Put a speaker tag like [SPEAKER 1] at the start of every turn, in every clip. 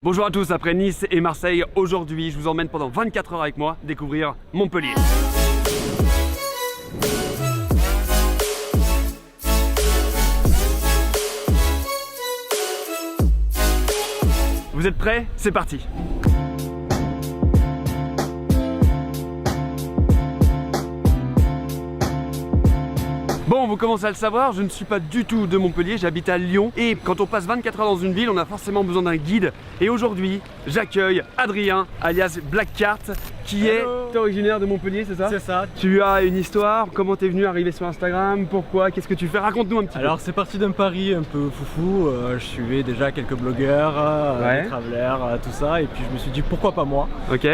[SPEAKER 1] Bonjour à tous, après Nice et Marseille, aujourd'hui je vous emmène pendant 24 heures avec moi découvrir Montpellier. Vous êtes prêts? C'est parti! Bon, vous commencez à le savoir, je ne suis pas du tout de Montpellier, j'habite à Lyon. Et quand on passe 24 heures dans une ville, on a forcément besoin d'un guide. Et aujourd'hui, j'accueille Adrien, alias Blackcart, qui est originaire de Montpellier, c'est ça?
[SPEAKER 2] C'est ça.
[SPEAKER 1] Tu as une histoire, comment t'es venu arriver sur Instagram, pourquoi, qu'est-ce que tu fais? Raconte-nous un petit peu.
[SPEAKER 2] Alors c'est parti d'un pari un peu foufou, je suivais déjà quelques blogueurs, des travelers, tout ça, et puis je me suis dit pourquoi pas moi.
[SPEAKER 1] Ok.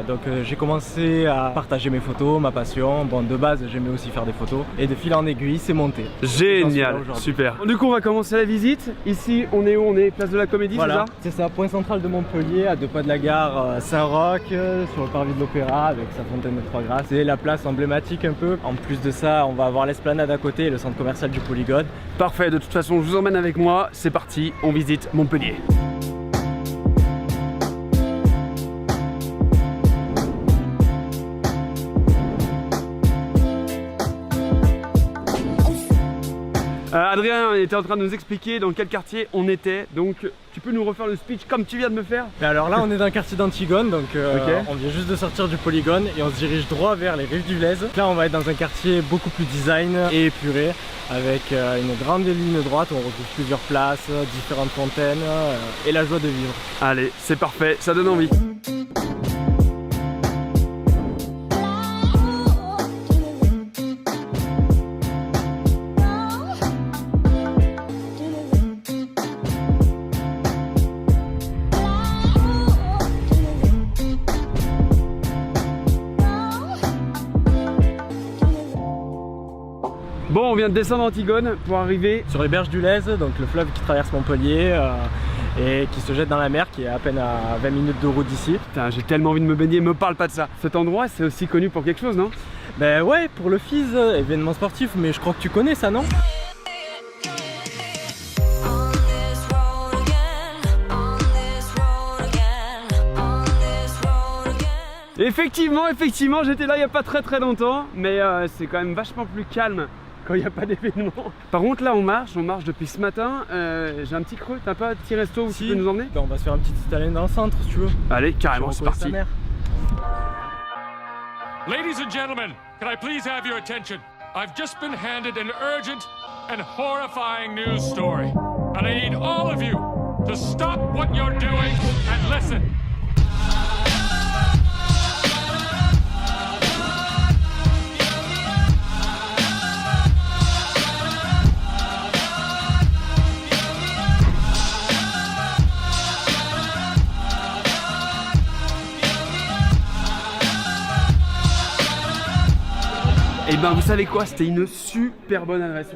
[SPEAKER 2] Donc j'ai commencé à partager mes photos, ma passion. Bon, de base j'aimais aussi faire des photos, et de fil en aiguille c'est monté.
[SPEAKER 1] Génial, super. Du coup on va commencer la visite. Ici on est où? On est place de la Comédie,
[SPEAKER 2] voilà,
[SPEAKER 1] c'est ça?
[SPEAKER 2] C'est ça, point central de Montpellier, à 2 pas de la gare Saint-Roch, sur le parvis de l'Opéra avec sa fontaine de Trois-Grâces. C'est la place emblématique un peu. En plus de ça, on va avoir l'esplanade à côté et le centre commercial du Polygone.
[SPEAKER 1] Parfait, de toute façon je vous emmène avec moi, c'est parti, on visite Montpellier. Adrien était en train de nous expliquer dans quel quartier on était, donc tu peux nous refaire le speech comme tu viens de me faire?
[SPEAKER 2] Mais alors là on est dans le quartier d'Antigone, donc on vient juste de sortir du Polygone et on se dirige droit vers les rives du Blaise. Là on va être dans un quartier beaucoup plus design et épuré, avec une grande ligne droite où on retrouve plusieurs places, différentes fontaines et la joie de vivre.
[SPEAKER 1] Allez, c'est parfait, ça donne envie. Bon, on vient de descendre Antigone pour arriver
[SPEAKER 2] sur les berges du Lez, donc le fleuve qui traverse Montpellier et qui se jette dans la mer, qui est à peine à 20 minutes de route d'ici.
[SPEAKER 1] Putain, j'ai tellement envie de me baigner, me parle pas de ça. Cet endroit, c'est aussi connu pour quelque chose, non?
[SPEAKER 2] Ben ouais, pour le FIS, événement sportif, mais je crois que tu connais ça, non?
[SPEAKER 1] Effectivement, j'étais là il y a pas très longtemps, mais c'est quand même vachement plus calme quand il n'y a pas d'événement. Par contre là on marche depuis ce matin, j'ai un petit creux, t'as pas un petit resto où tu peux nous emmener?
[SPEAKER 2] Ben, on va se faire un petit italien dans le centre si tu veux.
[SPEAKER 1] Allez, carrément, c'est parti.
[SPEAKER 3] Ladies and gentlemen, can I please have your attention? I've just been handed an urgent and horrifying news story, and I need all of you to stop what you're doing and listen.
[SPEAKER 1] Et ben vous savez quoi, c'était une super bonne adresse,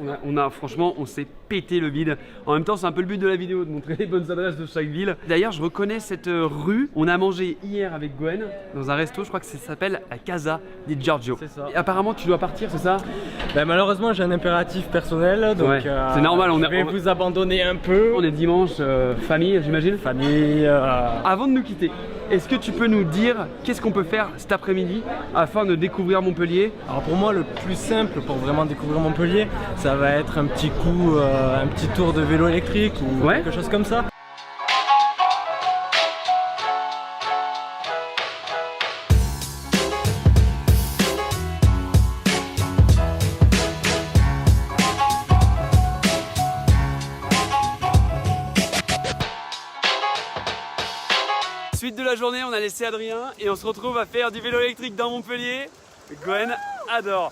[SPEAKER 1] franchement on s'est pété le bide. En même temps c'est un peu le but de la vidéo, de montrer les bonnes adresses de chaque ville. D'ailleurs je reconnais cette rue, on a mangé hier avec Gwen dans un resto, je crois que ça s'appelle la Casa di Giorgio.
[SPEAKER 2] C'est ça.
[SPEAKER 1] Et apparemment tu dois partir, c'est ça?
[SPEAKER 2] Ben, malheureusement j'ai un impératif personnel, donc
[SPEAKER 1] c'est normal,
[SPEAKER 2] je vais vous abandonner un peu.
[SPEAKER 1] On est dimanche, famille j'imagine?
[SPEAKER 2] Famille.
[SPEAKER 1] Avant de nous quitter, est-ce que tu peux nous dire qu'est-ce qu'on peut faire cet après-midi afin de découvrir Montpellier?
[SPEAKER 2] Alors pour moi le plus simple pour vraiment découvrir Montpellier, ça va être un petit coup, un petit tour de vélo électrique ou quelque chose comme ça.
[SPEAKER 1] Suite de la journée, on a laissé Adrien et on se retrouve à faire du vélo électrique dans Montpellier. Gwen adore.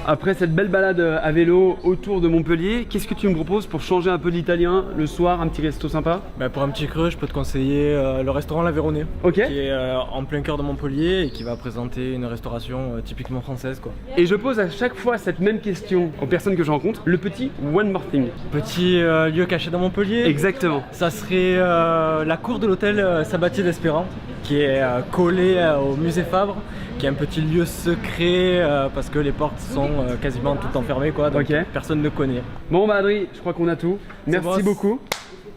[SPEAKER 1] Après cette belle balade à vélo autour de Montpellier, qu'est-ce que tu me proposes pour changer un peu de l'italien le soir, un petit resto sympa?
[SPEAKER 2] Bah pour un petit creux, je peux te conseiller le restaurant L'Aveyronais,
[SPEAKER 1] Ok.
[SPEAKER 2] qui est en plein cœur de Montpellier et qui va présenter une restauration typiquement française, quoi.
[SPEAKER 1] Et je pose à chaque fois cette même question aux personnes que je rencontre, le petit One More Thing.
[SPEAKER 2] Petit lieu caché dans Montpellier.
[SPEAKER 1] Exactement.
[SPEAKER 2] Ça serait la cour de l'hôtel Sabatier d'Espérance, qui est collé au musée Fabre, qui est un petit lieu secret parce que les portes sont quasiment toutes enfermées, quoi, donc personne ne connaît.
[SPEAKER 1] Bon bah Adri, je crois qu'on a tout. Merci beaucoup.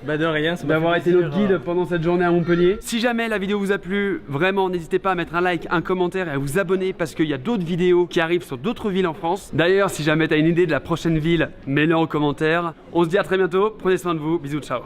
[SPEAKER 2] Bah de rien,
[SPEAKER 1] d'avoir été notre guide pendant cette journée à Montpellier. Si jamais la vidéo vous a plu, vraiment n'hésitez pas à mettre un like, un commentaire et à vous abonner parce qu'il y a d'autres vidéos qui arrivent sur d'autres villes en France. D'ailleurs, si jamais tu as une idée de la prochaine ville, mets-le en commentaire. On se dit à très bientôt, prenez soin de vous, bisous, ciao.